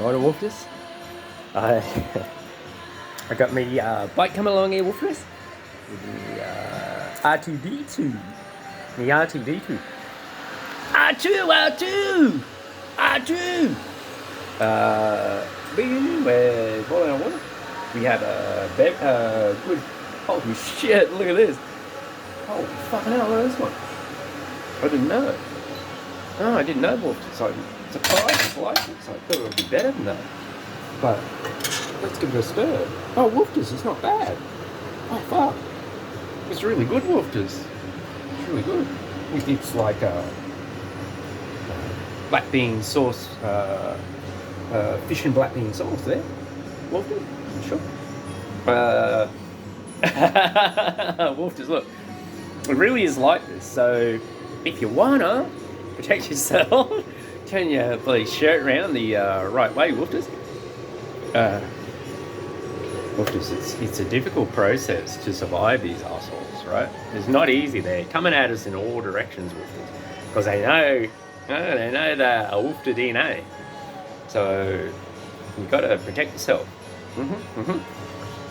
Morning, Wolfers. I got me bike coming along here, Wolfers. With the R2D2. The R2D2. R2! R2! We're boiling on water. We have a good. Holy shit, look at this. Holy fucking hell, look at this one. I didn't know. Oh, I didn't know Wolfers. I'm surprised it's like this. I thought it would be better than that. But let's give it a stir. Oh, Wolfers, it's not bad. Oh, fuck. It's really good, Wolfers. It's really good. It's like a black bean sauce, fish and black bean sauce there. Wolfers, sure. Wolfers, look. It really is like this. So if you wanna protect yourself, turn your bloody shirt around the right way, Wolfers. Wolfers, it's a difficult process to survive these assholes, right? It's not easy. They're coming at us in all directions, Wolfers, because they know the Wolfter DNA. So you've got to protect yourself.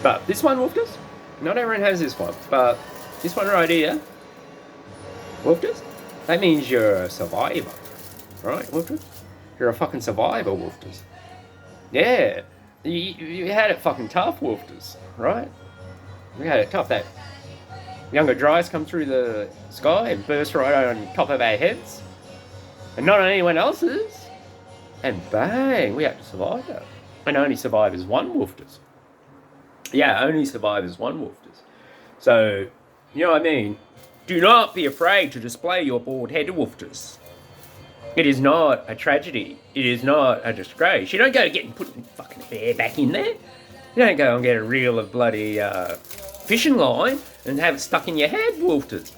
But this one, Wolfers, not everyone has this one, but this one right here, Wolfers, that means you're a survivor, right, Wolfers? You're a fucking survivor, Wolfers. Yeah, you had it fucking tough, Wolfers, right? We had it tough. That younger dryas come through the sky and burst right on top of our heads, and not on anyone else's, and bang, we had to survive that. And only survivors one, Wolfers. Yeah, only survivors one, Wolfers. So, you know what I mean? Do not be afraid to display your bald head, Wolfers. It is not a tragedy. It is not a disgrace. You don't go to get and put fucking hair back in there. You don't go and get a reel of bloody fishing line and have it stuck in your head, Wolfers.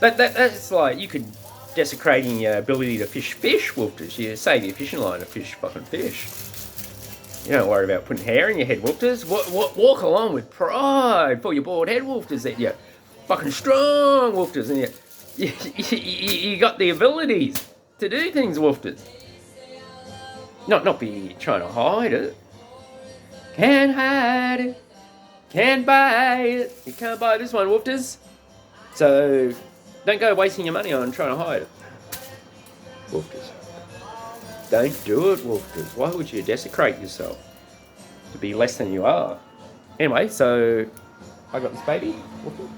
That's like, you could desecrating your ability to fish, Wolfers. You save your fishing line to fish fucking fish. You don't worry about putting hair in your head, Wolfers. Walk along with pride for your bald head, Wolfers, that you're fucking strong, Wolfers, and you got the abilities to do things, Wolfers. Not be trying to hide it. Can't hide it. Can't buy it. You can't buy this one, Wolfers. So don't go wasting your money on trying to hide it, Wolfers. Don't do it, Wolfers. Why would you desecrate yourself to be less than you are? Anyway, so I got this baby, Wolfers.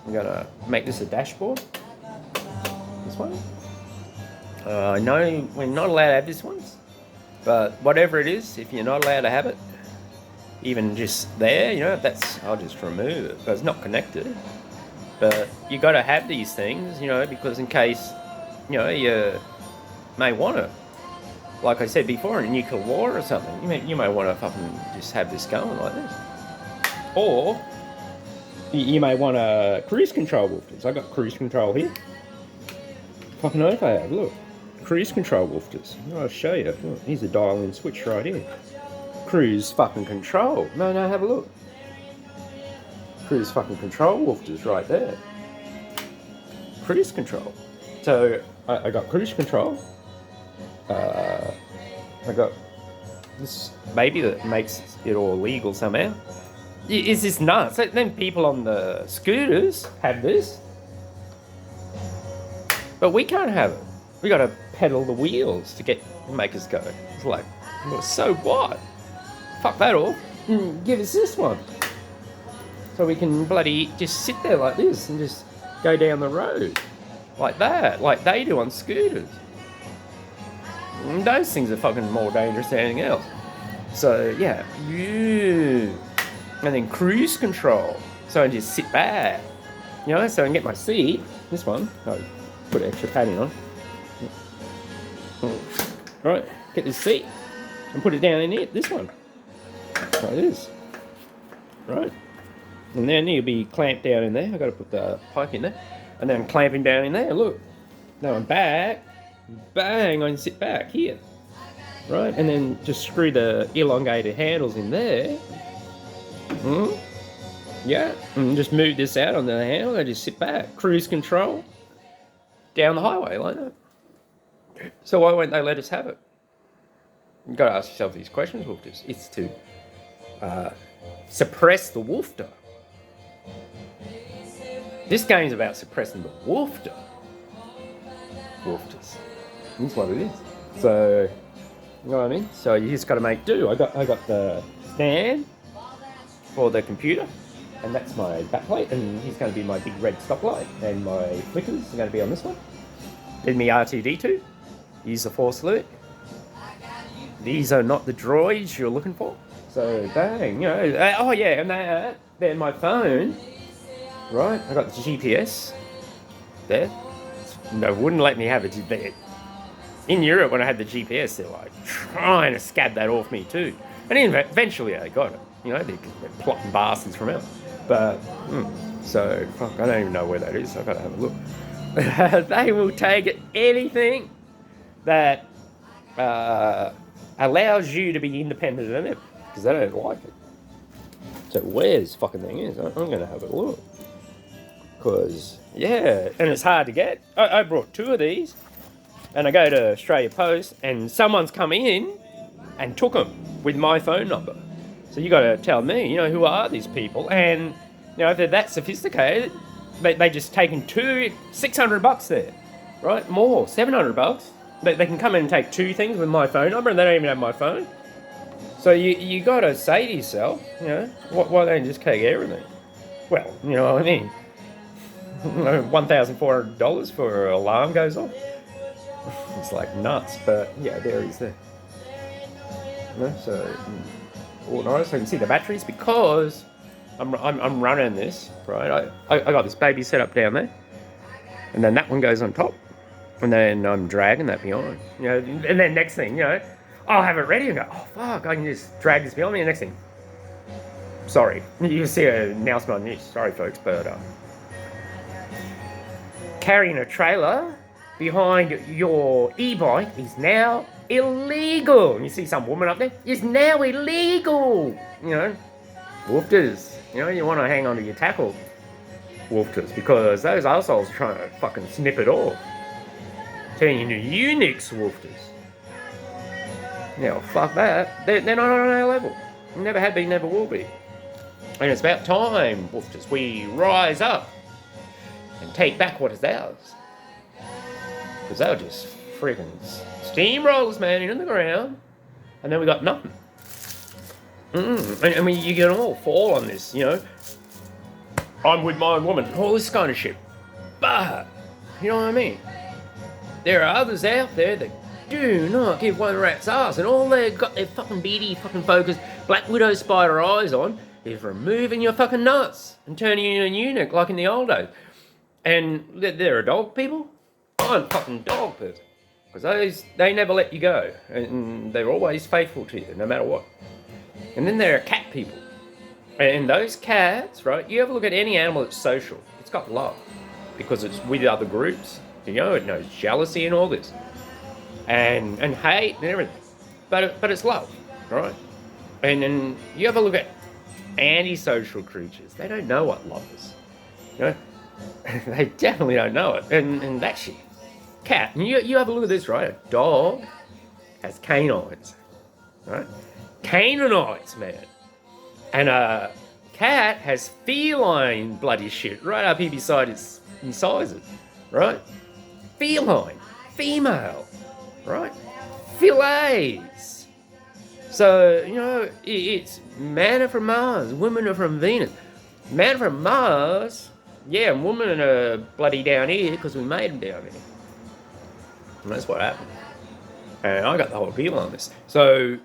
I'm gonna make this a dashboard. This one. I know we're not allowed to have this one, but whatever it is, if you're not allowed to have it, even just there, you know, I'll just remove it because it's not connected. But you got to have these things, you know, because in case, you know, you may want to, like I said before, in a nuclear war or something, you may want to fucking just have this going like this. Or you may want a cruise control, Wolfers. I got cruise control here. Fucking oath I have, look. Cruise control, Wolfers. I'll show you. Look, here's a dial-in switch right here. Cruise fucking control. No, have a look. Cruise fucking control, Wolfers, right there. Cruise control. So I got cruise control. I got this baby that makes it all legal somehow. Is this nuts? Then people on the scooters have this, but we can't have it. We got to pedal the wheels to make us go. It's like, well, so what? Fuck that all. Give us this one, so we can bloody just sit there like this and just go down the road like that, like they do on scooters. And those things are fucking more dangerous than anything else. So yeah, and then cruise control. So I just sit back, you know, so I can get my seat. This one, I put extra padding on. Right, get this seat and put it down in it. This one, like this, right. And then you'll be clamped down in there. I got to put the pipe in there, and then I'm clamping down in there. Look, now I'm back. Bang! I can sit back here, right, and then just screw the elongated handles in there. Yeah, and just move this out on the handle and just sit back. Cruise control down the highway like that. So why won't they let us have it? You've got to ask yourself these questions, Wolfters. It's to suppress the Wolfter. This game's about suppressing the Wolfter. Wolfters. That's what it is. So, you know what I mean? So you just got to make do. I got the stand for the computer, and that's my backplate, and he's going to be my big red stoplight, and my flickers are going to be on this one. Then my R2D2. Use the force alert. These are not the droids you're looking for. So bang, you know. Oh yeah, and then my phone. Right, I got the GPS there. No, wouldn't let me have it there. In Europe, when I had the GPS, they're like trying to scab that off me too. And eventually I got it. You know, they're plotting bastards from out. But, so, fuck, I don't even know where that is. I've got to have a look. They will take anything that allows you to be independent of them, because they don't like it. So where this fucking thing is, I'm going to have a look. Because, yeah, and it's hard to get. I brought 2 of these, and I go to Australia Post, and someone's come in and took them with my phone number. So you got to tell me, you know, who are these people? And, you know, if they're that sophisticated, they just taken 600 bucks there, right? More, 700 bucks. They can come in and take 2 things with my phone number, and they don't even have my phone. So you got to say to yourself, you know, why don't you just take everything? Well, you know what I mean? $1,400 for an alarm goes off. It's like nuts, but yeah, there he's there. You know, so nice. So you can see the batteries, because I'm running this, right? I got this baby set up down there, and then that one goes on top, and then I'm dragging that behind. You know, and then next thing, you know, I'll have it ready and go, oh fuck, I can just drag this behind me. And next thing, sorry, you see an announcement on news. Sorry, folks, but carrying a trailer behind your e-bike is now illegal. And you see some woman up there, it's now illegal. You know, Wolfters, you know, you want to hang on to your tackle, Wolfters, because those assholes are trying to fucking snip it off. Turn you into eunuchs, Wolfters. Now, fuck that. They're not on our level. Never have been, never will be. And it's about time, Wolfters, we rise up and take back what is ours. Because they were just freaking steamrollers, man, into the ground. And then we got nothing. I mean, you can all fall on this, you know. I'm with my woman, all this kind of shit. But, you know what I mean? There are others out there that do not give one rat's ass, and all they've got their fucking beady, fucking focused Black Widow spider eyes on is removing your fucking nuts and turning you into a eunuch like in the old days. And they're a dog people. I'm a fucking dog person. Because they never let you go, and they're always faithful to you, no matter what. And then there are cat people. And those cats, right, you ever look at any animal that's social, it's got love. Because it's with other groups, you know, it knows jealousy and all this. And hate and everything. But it's love, right? And you ever look at antisocial creatures, they don't know what love is. You know? They definitely don't know it. And that shit. Cat, and you have a look at this, right? A dog has canines, right? Caninites, man. And a cat has feline bloody shit right up here beside its incisors, right? Feline, female, right? Fillets. So, you know, it's men are from Mars, women are from Venus. Men from Mars, yeah, and women are bloody down here because we made them down here. And that's what happened. And I got the whole deal on this. So,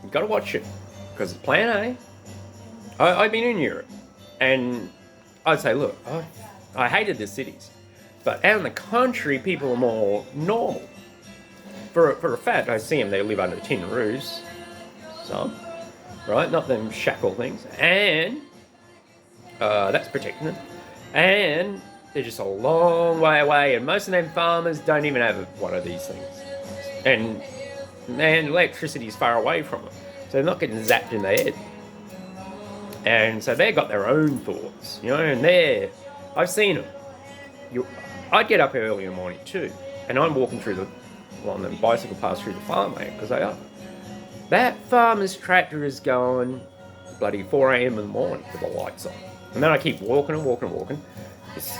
you've got to watch it. Because it's plan A. I've been in Europe. And I'd say, look, I hated the cities. But out in the country, people are more normal. For a fact, I see them, they live under tin roofs. Some. Right? Not them shackle things. And that's protecting them. And they're just a long way away, and most of them farmers don't even have one of these things. And electricity is far away from them, so they're not getting zapped in the head. And so they've got their own thoughts, you know, and I've seen them. I'd get up early in the morning too, and I'm walking through on the bicycle paths through the farmland, because they are. That farmer's tractor is going bloody 4 a.m. in the morning with the lights on. And then I keep walking and walking and walking.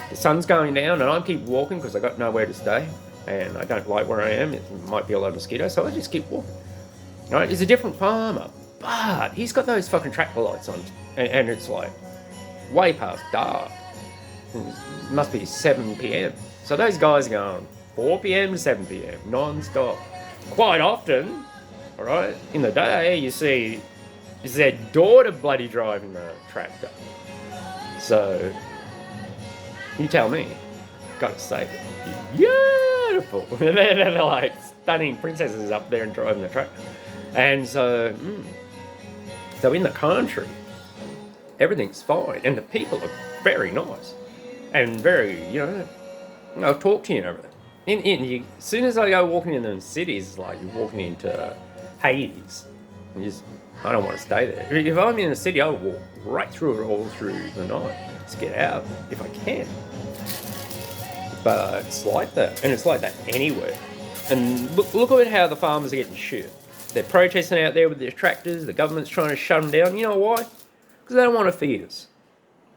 The sun's going down and I keep walking because I got nowhere to stay. And I don't like where I am. It might be a lot of mosquitoes, so I just keep walking. Right? He's a different farmer, but he's got those fucking tractor lights on. And it's like way past dark. It must be 7 p.m. So those guys are going 4 p.m. to 7 p.m. non-stop. Quite often, all right, in the day, you see is their daughter bloody driving the tractor. So, you tell me. Gotta say, beautiful. They're like stunning princesses up there and driving the tractor. And so, so in the country, everything's fine. And the people are very nice. And very, I'll talk to you and everything. As soon as I go walking in the cities, it's like you're walking into Hades. I don't want to stay there. If I'm in the city, I'll walk right through it all through the night. Just get out if I can. But it's like that. And it's like that anywhere. And look at how the farmers are getting shit. They're protesting out there with their tractors. The government's trying to shut them down. You know why? Because they don't want to feed us.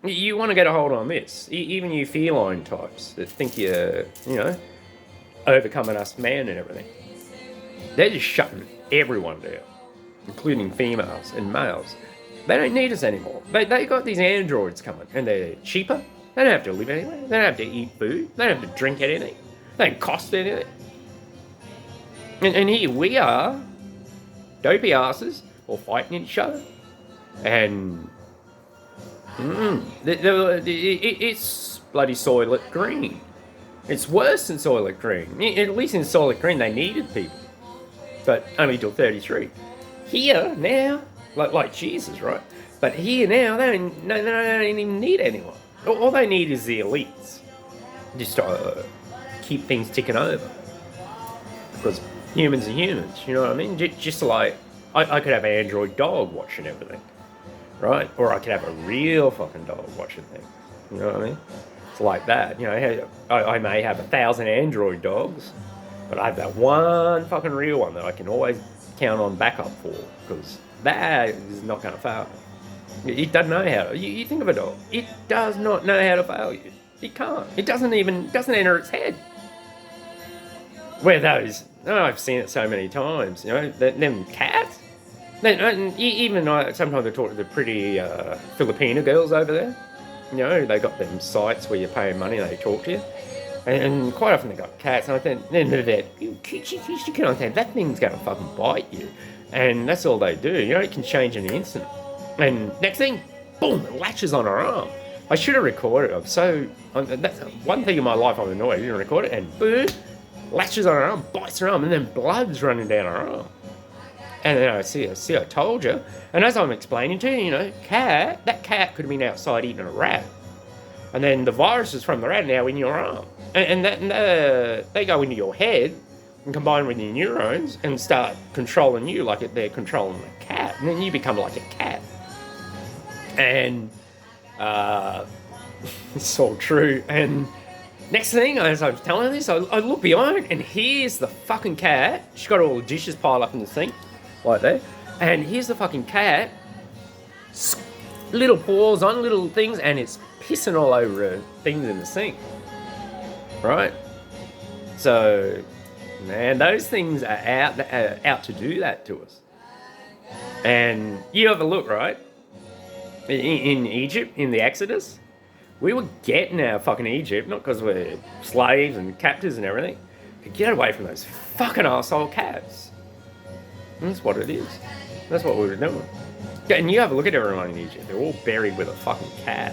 You want to get a hold on this. Even you feline types that think you're, overcoming us man and everything. They're just shutting everyone down, including females and males. They don't need us anymore. They got these androids coming, and they're cheaper. They don't have to live anywhere. They don't have to eat food. They don't have to drink anything. They don't cost anything. And here we are, dopey asses, all fighting each other. And it's bloody Soylent Green. It's worse than Soylent Green. At least in Soylent Green, they needed people. But only till 33. Here, now, like Jesus, right? But here now, they don't even need anyone. All they need is the elites. Just to keep things ticking over. Because humans are humans, you know what I mean? Just like, I could have an android dog watching everything. Right? Or I could have a real fucking dog watching things. You know what I mean? It's like that. I may have 1,000 android dogs, but I have that one fucking real one that I can always count on backup for, because that is not going to fail me. It doesn't know how to. You think of a dog. It does not know how to fail you. It can't. It doesn't enter its head. Where those, I've seen it so many times, them cats. Even sometimes I talk to the pretty Filipina girls over there. They got them sites where you're paying money and they talk to you. And quite often they got cats. And I think, that thing's going to fucking bite you. And that's all they do. It can change in an instant. And next thing, boom, it latches on her arm. I should have recorded it. That's one thing in my life I'm annoyed. I didn't record it. And boom, latches on her arm, bites her arm, and then blood's running down her arm. And then I told you. And as I'm explaining to you, that cat could have been outside eating a rat. And then the virus is from the rat now in your arm. And they go into your head and combine with your neurons and start controlling you like they're controlling the cat. And then you become like a cat. And it's all true. And next thing, as I was telling this, I look behind and here's the fucking cat. She's got all the dishes piled up in the sink. Like that. And here's the fucking cat. Little paws on little things, and it's pissing all over things in the sink. Right? So, man, those things are out to do that to us. And you have a look, right? In Egypt, in the Exodus, we were getting our fucking Egypt, not because we're slaves and captives and everything, to get away from those fucking arsehole cats. That's what it is. That's what we were doing. And you have a look at everyone in Egypt. They're all buried with a fucking cat.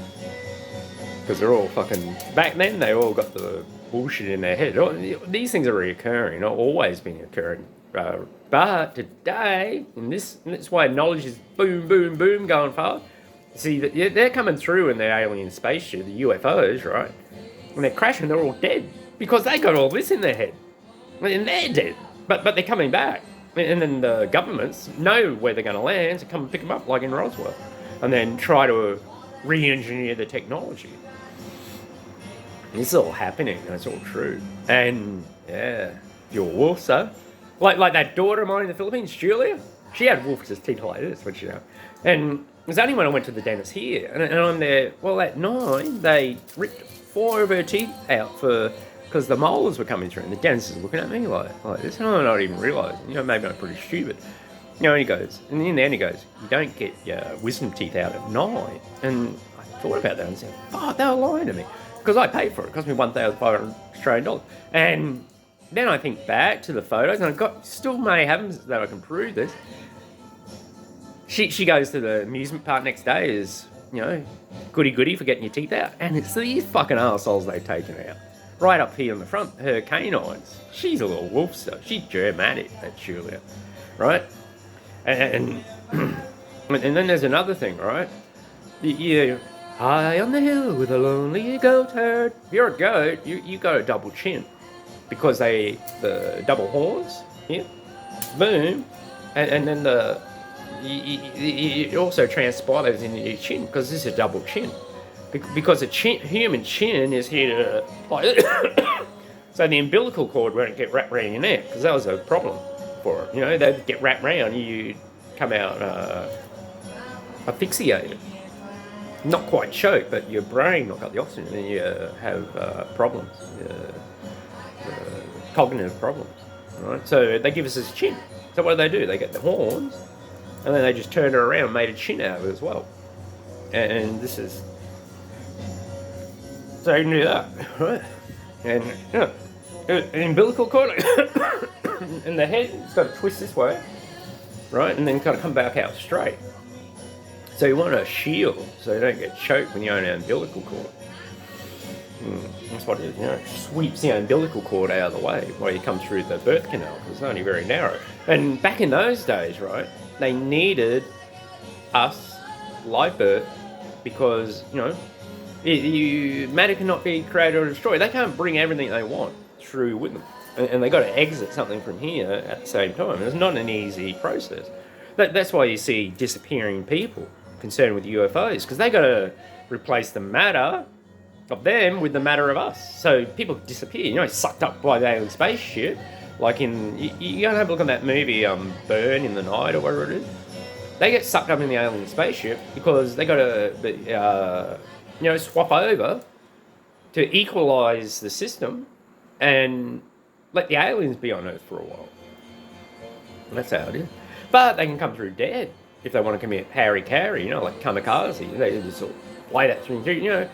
Because they're all fucking... Back then, they all got the bullshit in their head. These things are reoccurring, not always been occurring. But today, in this way, knowledge is boom, boom, boom going fast. See, they're coming through in their alien spaceship, the UFOs, right? When they're crashing, they're all dead. Because they got all this in their head. And they're dead. But they're coming back. And then the governments know where they're going to land to come and pick them up, like in Roswell, and then try to re-engineer the technology. This is all happening. That's all true. And yeah, You're a wolf, so. Like that daughter of mine in the Philippines, Julia, she had wolf's teeth like this, which, you know. And it was only when I went to the dentist here, and I'm there, well, at 9, they ripped 4 of her teeth out because the molars were coming through, and the dentist is looking at me like this, and I'm not even realising, you know, maybe I'm pretty stupid. You know, and he goes, and in the end he goes, you don't get your wisdom teeth out at 9. And I thought about that and said, oh, they were lying to me. Because I paid for it. It cost me 1,500 Australian dollars. And then I think back to the photos, and still may have them that I can prove this. She goes to the amusement park next day is, you know, goody for getting your teeth out. And it's these fucking arseholes they've taken out. Right up here in the front, her canines. She's a little wolf, so she's Germanic, that Julia. Right? And then there's another thing, right? You high on the hill with a lonely goat herd. If you're a goat, you got a double chin. Because the double horns, here, boom, and then it also transpires into your chin, because this is a double chin. Because a human chin is here to, like, so the umbilical cord won't get wrapped around your neck, because that was a problem for it. You know, they'd get wrapped around, you come out asphyxiated. Not quite choked, but your brain not got the oxygen, and you have problems. Cognitive problems, right? So they give us this chin. So what do? They get the horns, and then they just turned it around and made a chin out of it as well. And this is, so you can do that, right? And you know, an umbilical cord, and the head's got to twist this way, right? And then got to come back out straight. So you want a shield so you don't get choked when you're on an umbilical cord. That's what it is, you know, it sweeps the umbilical cord out of the way while you come through the birth canal, because it's only very narrow. And back in those days, right, they needed us, live birth, because, you know, matter cannot be created or destroyed. They can't bring everything they want through with them. And they got to exit something from here at the same time. It's not an easy process. That's why you see disappearing people concerned with UFOs, because they got to replace the matter of them with the matter of us. So people disappear, you know, sucked up by the alien spaceship. Like you go and have a look at that movie, Burn in the Night or whatever it is. They get sucked up in the alien spaceship because they got to, you know, swap over to equalise the system and let the aliens be on Earth for a while. And that's how it is. But they can come through dead if they want to commit harry-carry, you know, like kamikaze. They just sort of play that through, you know.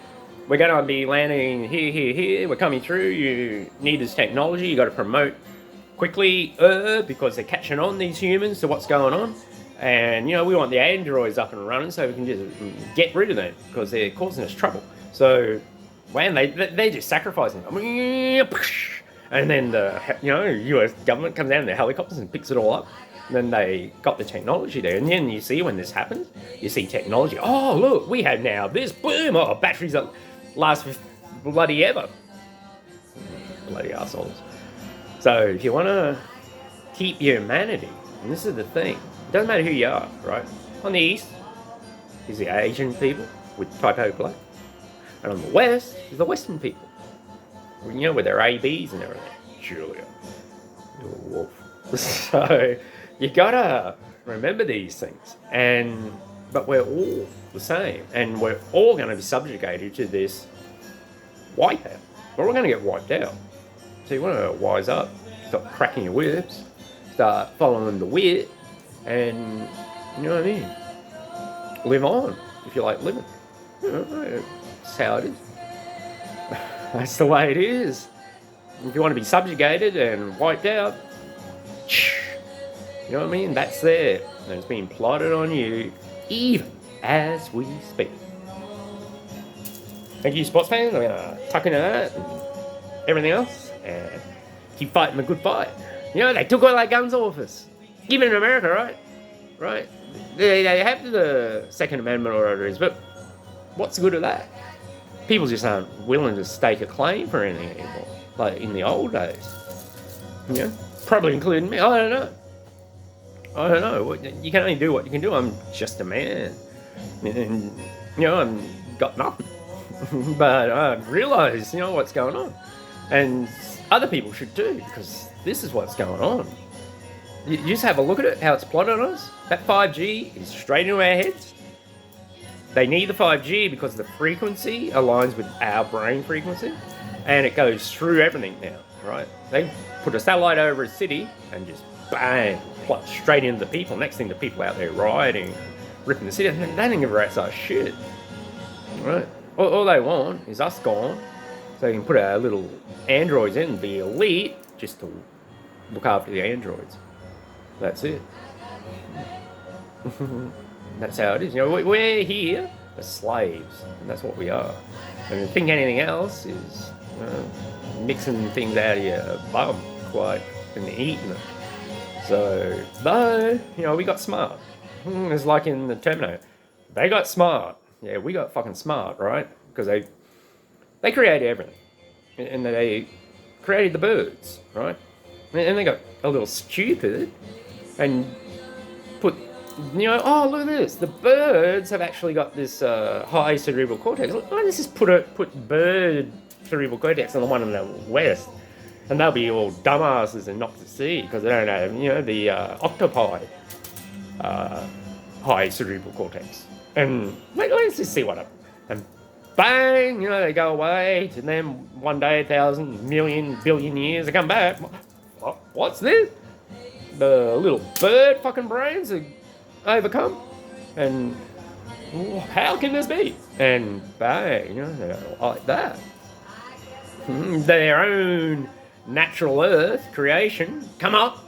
We're going to be landing here, we're coming through, you need this technology, you got to promote quickly, because they're catching on, these humans, to what's going on. And, you know, we want the androids up and running so we can just get rid of them, because they're causing us trouble. So, man, they're just sacrificing them. And then the, you know, US government comes down in their helicopters and picks it all up. And then they got the technology there. And then you see when this happens, you see technology. Oh, look, we have now this. Boom. Oh, batteries that last for bloody ever. Bloody assholes. So if you want to keep your humanity, and this is the thing, it doesn't matter who you are, right? On the east is the Asian people with typo black. And on the west is the Western people. You know, with their ABs and everything. Julia. You're a wolf. So you gotta remember these things. But we're all the same. And we're all going to be subjugated to this wipeout. We're all going to get wiped out. So you want to wise up. Stop cracking your whips. Start following the wit. And, you know what I mean? Live on, if you like living. You know, that's how it is. That's the way it is. If you want to be subjugated and wiped out, you know what I mean? That's there. And it's being plotted on you, even as we speak. Thank you, sports fans. I'm going to tuck into that and everything else and keep fighting the good fight. You know, they took all our guns off us. Even in America, right? Right? They have the Second Amendment or whatever it is, but what's the good of that? People just aren't willing to stake a claim for anything anymore, like in the old days. You know? Probably including me. I don't know. You can only do what you can do. I'm just a man. And, you know, I've got nothing. But I realise, you know, what's going on. And other people should too, because this is what's going on. You just have a look at it, how it's plotted on us. That 5G is straight into our heads. They need the 5G because the frequency aligns with our brain frequency, and it goes through everything now, right? They put a satellite over a city and just bang, plot straight into the people. Next thing, the people out there rioting, ripping the city, and they don't give a rat's ass shit, right? All they want is us gone, so they can put our little androids in, the elite, just to look after the androids. That's it. That's how it is. You know, we're here as slaves, and that's what we are. And to think anything else is mixing things out of your bum, quite, and eating it. So, though, you know, we got smart. It's like in the Terminator. They got smart. Yeah, we got fucking smart, right? Because they created everything. And they created the birds, right? And they got a little stupid and put, you know, oh, look at this. The birds have actually got this high cerebral cortex. Let's just put bird cerebral cortex on the one in the west. And they'll be all dumbasses and not to see because they don't have, you know, the octopi high cerebral cortex. And let's just see what happens. And bang, you know, they go away. To them, one day, 1,000, million, billion years, they come back. What's this? The little bird fucking brains are overcome. And how can this be? And bang, you know, they're like that. Their own natural earth creation come up.